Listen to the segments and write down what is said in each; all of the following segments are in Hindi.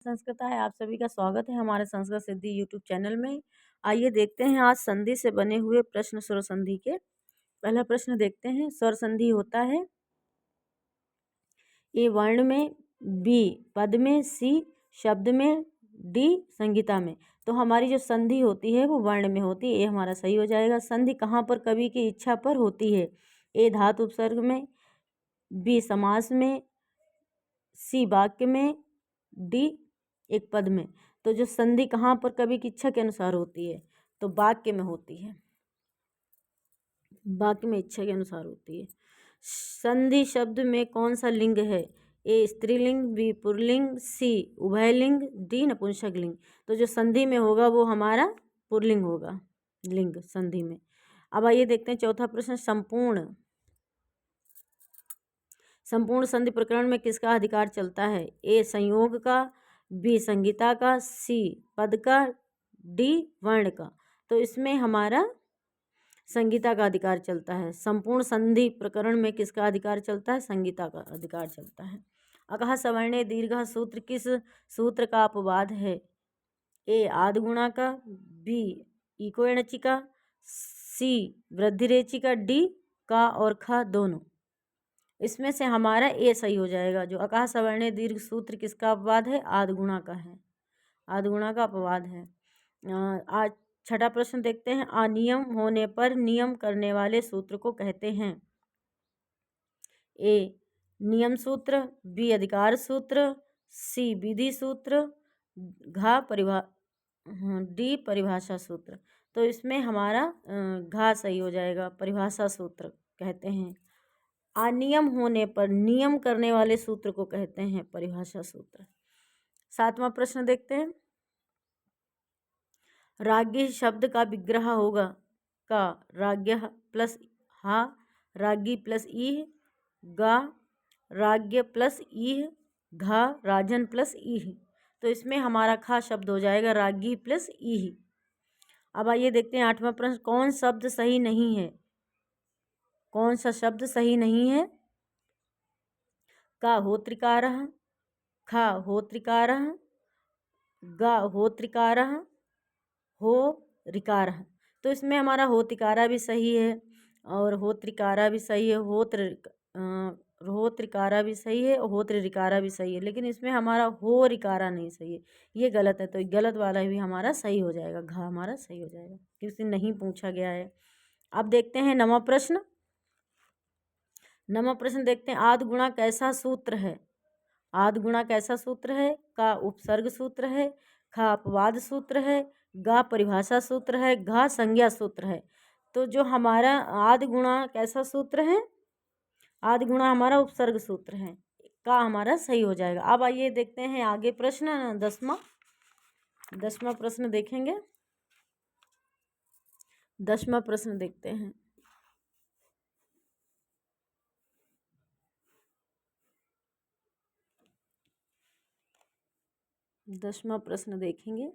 संस्कृत है। आप सभी का स्वागत है हमारे संस्कृत सिद्धि यूट्यूब चैनल में। आइए देखते हैं आज संधि से बने हुए प्रश्न स्वर संधि के। पहला प्रश्न देखते हैं। स्वर संधि होता है ए वर्ण में, बी पद में, सी शब्द में, डी संगीता में। तो हमारी जो संधि होती है वो वर्ण में होती है। ए हमारा सही हो जाएगा। संधि कहाँ पर कवि की इच्छा पर होती है? ए धातु उपसर्ग में, बी समास में, सी वाक्य में, डी एक पद में। तो जो संधि कहाँ पर कवि की इच्छा के अनुसार होती है? तो वाक्य में होती है। वाक्य में इच्छा के अनुसार होती है। संधि शब्द में कौन सा लिंग है? ए स्त्रीलिंग, बी पुल्लिंग, सी उभयलिंग, डी नपुंसक लिंग। तो जो संधि में होगा वो हमारा पुल्लिंग होगा, लिंग संधि में। अब आइए देखते हैं चौथा प्रश्न। संपूर्ण संधि प्रकरण में किसका अधिकार चलता है? ए संयोग का, बी संगीता का, सी पद का, डी वर्ण का। तो इसमें हमारा संगीता का अधिकार चलता है। संपूर्ण संधि प्रकरण में किसका अधिकार चलता है? संगीता का अधिकार चलता है। अकहा सवर्णे दीर्घ सूत्र किस सूत्र का अपवाद है? ए आदगुणा का, बी इको एणची का, सी वृद्धिरेची का, डी का और खा दोनों। इसमें से हमारा ए सही हो जाएगा। जो अकाह सवर्णे दीर्घ सूत्र किसका अपवाद है? आदगुणा का है। आदगुणा का अपवाद है। आज छठा प्रश्न देखते हैं। अनियम होने पर नियम करने वाले सूत्र को कहते हैं? ए नियम सूत्र, बी अधिकार सूत्र, सी विधि सूत्र, डी परिभाषा सूत्र। तो इसमें हमारा घा सही हो जाएगा। परिभाषा सूत्र कहते हैं। अनियम होने पर नियम करने वाले सूत्र को कहते हैं परिभाषा सूत्र। सातवां प्रश्न देखते हैं। राज्ञ शब्द का विग्रह होगा का राज्ञ प्लस हा, राज्ञी प्लस ईह, गा राज्ञ प्लस ईह, घा राजन प्लस ईह। तो इसमें हमारा खा शब्द हो जाएगा राज्ञी प्लस ईह। अब आइए देखते हैं आठवां प्रश्न। कौन शब्द सही नहीं है? कौन सा शब्द सही नहीं है? का होत्रिकारः, खा होत्रिकारः, गा होत्रिकारः, हो रिकारः। तो इसमें हमारा होत्रिकारा भी सही है और होत्रिकारा भी सही है, होत्रिकारा भी सही है और होत्रिकारा भी सही है। लेकिन इसमें हमारा हो रिकारा नहीं सही है, ये गलत है। तो गलत वाला भी हमारा सही हो जाएगा। घा हमारा सही हो जाएगा क्योंकि नहीं पूछा गया है। अब देखते हैं नवा प्रश्न। नवा प्रश्न देखते हैं। आद गुणा कैसा सूत्र है? आद गुणा कैसा सूत्र है? का उपसर्ग सूत्र है, खा अपवाद सूत्र है, गा परिभाषा सूत्र है, घा संज्ञा सूत्र है। तो जो हमारा आद गुणा कैसा सूत्र है? आद गुणा हमारा उपसर्ग सूत्र है। का हमारा सही हो जाएगा। अब आइए देखते हैं आगे प्रश्न 10वां प्रश्न देखेंगे। 10वां प्रश्न देखते हैं। 10वां प्रश्न देखेंगे।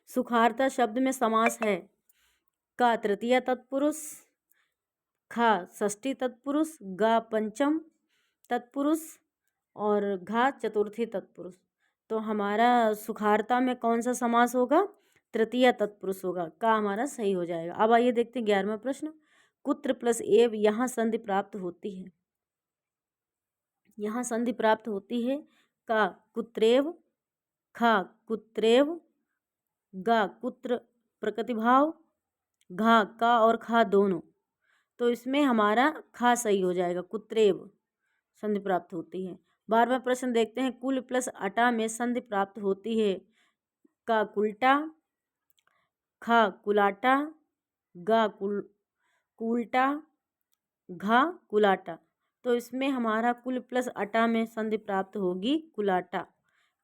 सुखार्ता शब्द में समास है? का तृतीय तत्पुरुष, खा षष्ठी तत्पुरुष, गा पंचम तत्पुरुष और घा चतुर्थी तत्पुरुष। तो हमारा सुखार्ता में कौन सा समास होगा? तृतीय तत्पुरुष होगा। का हमारा सही हो जाएगा। अब आइए देखते हैं 11वां प्रश्न। कुत्र प्लस एव यहाँ संधि प्राप्त होती है? यहाँ संधि प्राप्त होती है। का कुत्रेव, खा कुत्रेव, गा कुत्र प्रकृतिभाव, घा का और खा दोनों। तो इसमें हमारा खा सही हो जाएगा। कुत्रेव संधि प्राप्त होती है। 12वां प्रश्न देखते हैं। कुल प्लस अटा में संधि प्राप्त होती है? का कुलटा, खा कुलाटा, गा कुलटा, घा कुलाटा। तो इसमें हमारा कुल प्लस अटा में संधि प्राप्त होगी कुलाटा।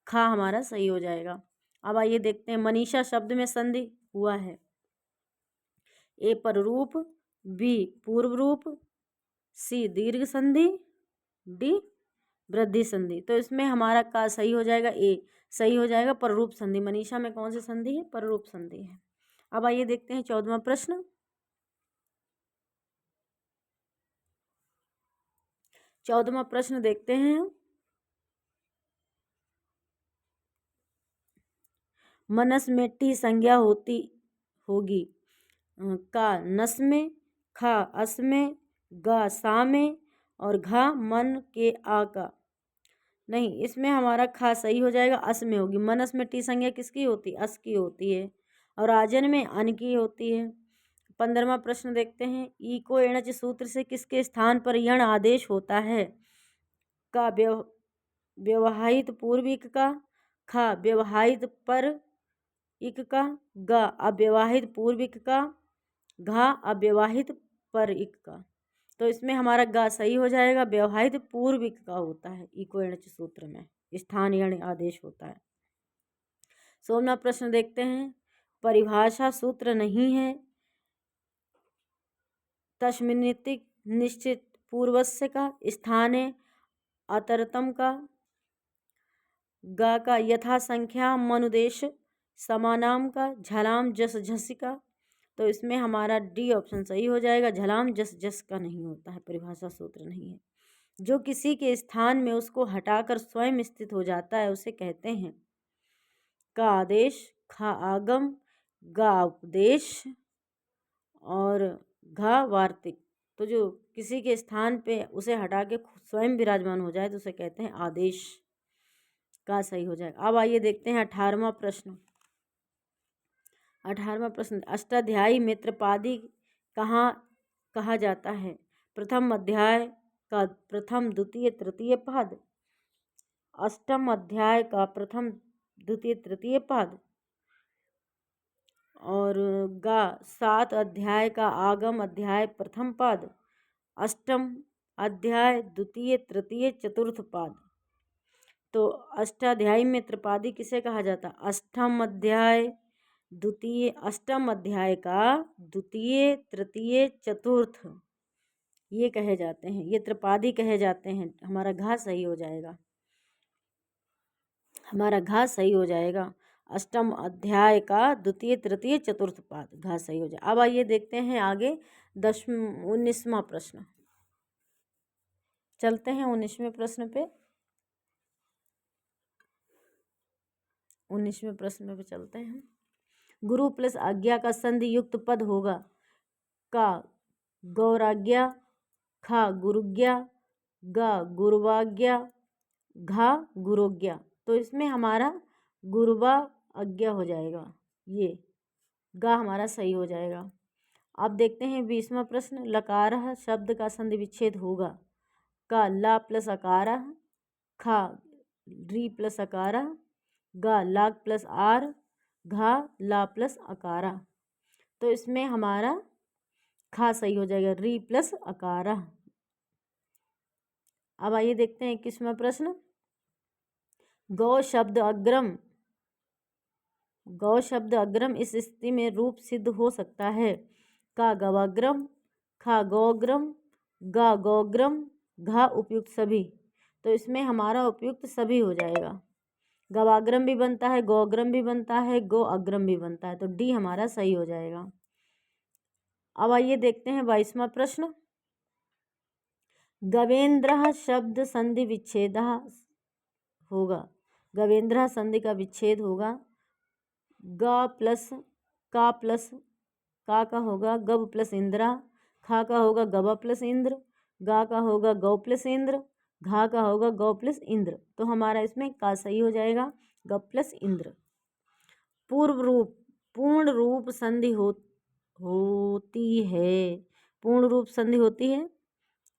खा हमारा सही हो जाएगा। अब आइए देखते हैं। मनीषा शब्द में संधि हुआ है? ए पर रूप, बी पूर्व रूप, सी दीर्घ संधि, डी वृद्धि संधि। तो इसमें हमारा का सही हो जाएगा। ए सही हो जाएगा। पर रूप संधि। मनीषा में कौन सी संधि है? पर रूप संधि है। अब आइए देखते हैं 14वां प्रश्न। 14वां प्रश्न देखते हैं। मनस में टी संज्ञा होती होगी। का नस में, खा अस में, गा सा में और घा मन के आ का। नहीं, इसमें हमारा खा सही हो जाएगा, अस में होगी। मनस में टी संज्ञा किसकी होती? अस की होती है। और आजन में अन की होती है। 15वां प्रश्न देखते हैं। ई को एणच सूत्र से किसके स्थान पर यण आदेश होता है? का व्यवहित पूर्विक का, खा व्यवहित पर इक का, ग अव्यवहित पूर्विक का, घा अव्यवहित पर इक का। तो इसमें हमारा गा सही हो जाएगा, व्यवहित पूर्विक का होता है। इको एणच सूत्र में स्थान यण आदेश होता है। 16वां प्रश्न देखते हैं। परिभाषा सूत्र नहीं है। तस्मिन्निति निश्चित पूर्वस्य का, स्थाने अतरतम का, गा का यथा संख्या मनुदेश समानाम का, झलाम जस झस का। तो इसमें हमारा डी ऑप्शन सही हो जाएगा, झलाम जस जस का नहीं होता है, परिभाषा सूत्र नहीं है। जो किसी के स्थान में उसको हटाकर स्वयं स्थित हो जाता है उसे कहते हैं। का आदेश, खा आगम, गा उपदेश और घा वार्तिक। तो जो किसी के स्थान पे उसे हटा के स्वयं विराजमान हो जाए तो उसे कहते हैं आदेश। का सही हो जाएगा। अब आइए देखते हैं 18वां प्रश्न। 18वां प्रश्न। अष्टाध्यायी मित्रपादी कहाँ कहा जाता है? प्रथम अध्याय का प्रथम द्वितीय तृतीय पाद, अष्टम अध्याय का प्रथम द्वितीय तृतीय पाद और गा 7 अध्याय का आगम अध्याय प्रथम पाद, अष्टम अध्याय द्वितीय तृतीय चतुर्थ पाद। तो अष्टाध्यायी में त्रिपादी किसे कहा जाता? अष्टम अध्याय का द्वितीय तृतीय चतुर्थ ये कहे जाते हैं, ये त्रिपादी कहे जाते हैं। हमारा घा सही हो जाएगा, हमारा घा सही हो जाएगा। अष्टम अध्याय का द्वितीय तृतीय चतुर्थ पाद, घा सही हो जाए। अब आइए देखते हैं आगे 19वां प्रश्न। चलते हैं 19वें प्रश्न पे। 19वें प्रश्न पे चलते हैं। गुरु प्लस आज्ञा का संधि युक्त पद होगा। का गौराज्ञा, खा गुरुज्ञा, गा गुरुवाज्ञा, घा गुरुज्ञा। तो इसमें हमारा गुरुवा आज्ञा हो जाएगा, ये गा हमारा सही हो जाएगा। अब देखते हैं 20वां प्रश्न। लकारः शब्द का संधि विच्छेद होगा। का ला प्लस अकारः, खा री प्लस अकारः, गा लाग प्लस आर, घा ला प्लस अकारा। तो इसमें हमारा खा सही हो जाएगा, री प्लस अकारा। अब आइए देखते हैं 21वां प्रश्न। गौ शब्द अग्रम, गौ शब्द अग्रम इस स्थिति में रूप सिद्ध हो सकता है। का गवाग्रम, खा गौग्रम, गा गौग्रम, घा उपयुक्त सभी। तो इसमें हमारा उपयुक्त सभी हो जाएगा। गवाग्रम भी बनता है, गौग्रम भी बनता है, गो अग्रम भी बनता है। तो डी हमारा सही हो जाएगा। अब आइए देखते हैं 22वां प्रश्न। गवेंद्र शब्द संधि विच्छेद होगा। गवेंद्र संधि का विच्छेद होगा। ग प्लस का होगा गब प्लस इंद्रा, खा का होगा गवा प्लस इंद्र, गा का होगा गौ प्लस इंद्र, घा का होगा गौ प्लस इंद्र। तो हमारा इसमें का सही हो जाएगा, ग प्लस इंद्र। पूर्ण रूप संधि होती है। पूर्ण रूप संधि होती है।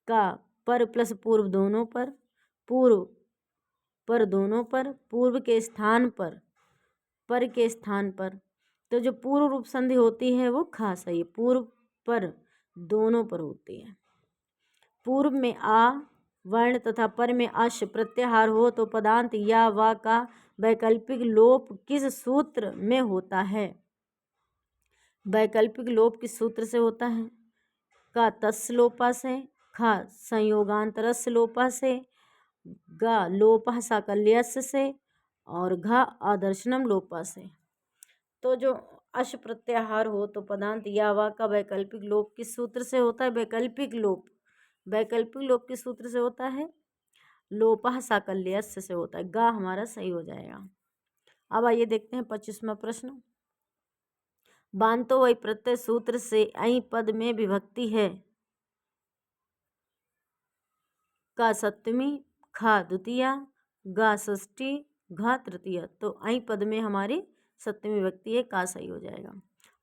का पर प्लस पूर्व दोनों पर, पूर्व पर दोनों पर, पूर्व के स्थान पर के स्थान पर। तो जो पूर्व रूप संधि होती है वो खा सही है, पूर्व पर दोनों पर होती है। पूर्व में आ वर्ण तथा पर में अश प्रत्याहार हो तो पदांत या वा का वैकल्पिक लोप किस सूत्र में होता है? वैकल्पिक लोप किस सूत्र से होता है? का तस् लोपा से, खा संयोगांतरस्य लोपा से, गा लोपः साकल्यस्य से और घा आदर्शनम लोपा से। तो जो अश प्रत्याहार हो तो पदांत या वा का वैकल्पिक लोप किस सूत्र से होता है? वैकल्पिक लोप किस सूत्र से होता है? लोपः साकल्यस्य से होता है। गा हमारा सही हो जाएगा। अब आइए देखते हैं 25वां प्रश्न। बांतो वही प्रत्यय सूत्र से ऐ पद में विभक्ति है का सप्तमी, खा द्वितीया, गा षष्ठी, घा तृतीया। तो ऐ पद में हमारी सप्तमी विभक्ति है, का सही हो जाएगा।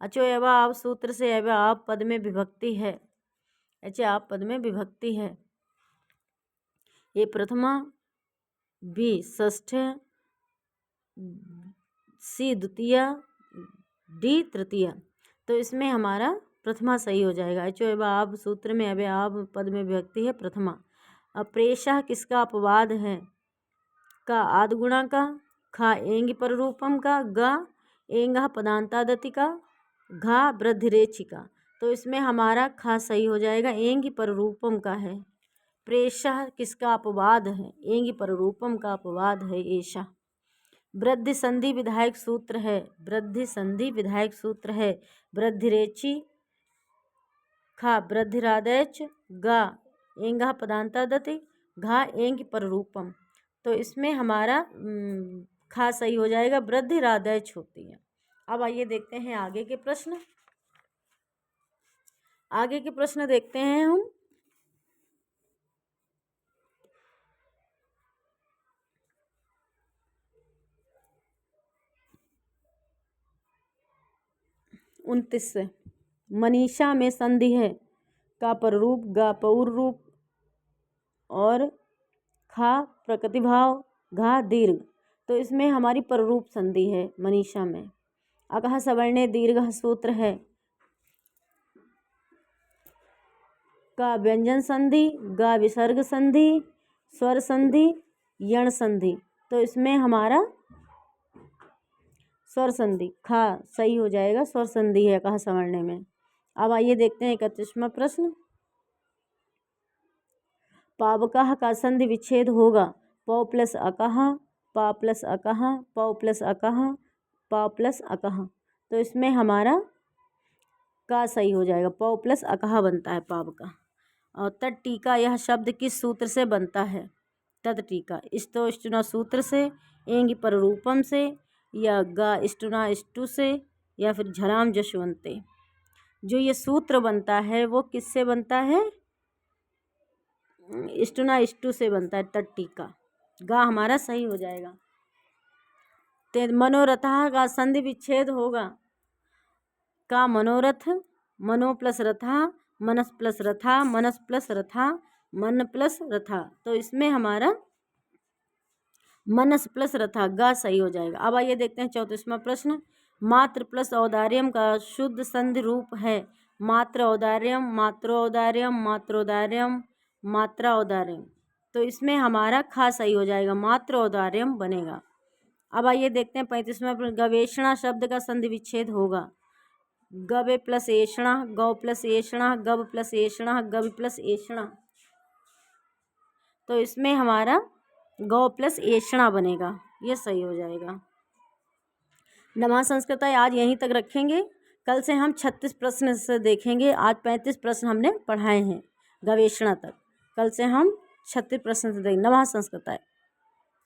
अच्छा एवं आप सूत्र से एवं आप पद में विभक्ति है। अच्छा आप पद में विभक्ति है। ये प्रथमा, बी षष्ठ, सी द्वितीया, डी तृतीया। तो इसमें हमारा प्रथमा सही हो जाएगा। अच्छा एवं आप सूत्र में एवं आप पद में विभक्ति है प्रथमा। अप्रेषः किसका अपवाद है? का आदगुणा का, खा एंग पर रूपम का, गा एंगा पदांतादति का, घा वृद्धिरेचि का। तो इसमें हमारा खा सही हो जाएगा। एंग पर रूपम का है। प्रेषः किसका अपवाद है? एंग पर रूपम का अपवाद है ऐसा। वृद्धि संधि विधायक सूत्र है। वृद्धि संधि विधायक सूत्र है वृद्धिरेचि, खा वृद्धिरादैच, गा एंगा पदांतादति, घा एंग पर रूपम। तो इसमें हमारा खा सही हो जाएगा। वृद्धिरादैच होती है। अब आइए देखते हैं आगे के प्रश्न। आगे के प्रश्न देखते हैं हम। उनतीस से मनीषा में संधि है का पररूप, गा पौर रूप और खा प्रकृतिभाव, घा दीर्घ। तो इसमें हमारी पररूप संधि है मनीषा में। अकह सवर्णे दीर्घ सूत्र है का व्यंजन संधि, गा विसर्ग संधि, स्वर संधि, यण संधि। तो इसमें हमारा स्वर संधि खा सही हो जाएगा। स्वर संधि है कहा सवर्णे में। अब आइए देखते हैं 31वां प्रश्न। पावकः का संधि विच्छेद होगा पौ प्लस अकह, पा प्लस अकह, पौ प्लस अकह, पा प्लस अकह। तो इसमें हमारा का सही हो जाएगा। पौ प्लस अकह बनता है पाव का। और तट टीका यह शब्द किस सूत्र से बनता है? तट टीका इस्तो स्टुना सूत्र से, एंग पर रूपम से, या गा स्टुना स्टु से, या फिर झराम जशवंते। जो ये सूत्र बनता है वो किससे बनता है? स्टुना स्टु से बनता है तट टीका। गा हमारा सही हो जाएगा। मनोरथा का संधि विच्छेद होगा का मनोरथ, मनो प्लस रथा, मनस प्लस रथा, मनस प्लस रथा, मन प्लस रथा। तो इसमें हमारा मनस प्लस रथा, गा सही हो जाएगा। अब आइए देखते हैं 34वां प्रश्न। मात्र प्लस औदार्यम का शुद्ध संधि रूप है मात्र औदार्यम, मात्रोदार्यम, मात्रोदार्यम, मात्रा औदार्यम। तो इसमें हमारा खा सही हो जाएगा। मात्र औदार्यम बनेगा। अब आइए देखते हैं 35वां प्रश्न। गवेषणा शब्द का संधि विच्छेद होगा गवे प्लस एषणा, गौ प्लस एषणा, गव प्लस एषणा, गव प्लस एषणा। तो इसमें हमारा गौ प्लस एषणा बनेगा। ये सही हो जाएगा। नमः संस्कृताय आज यहीं तक रखेंगे। कल से हम 36 प्रश्न से देखेंगे। आज 35 प्रश्न हमने पढ़ाए हैं गवेषणा तक। कल से हम 36 प्रश्न से देखेंगे। नमः संस्कृताय।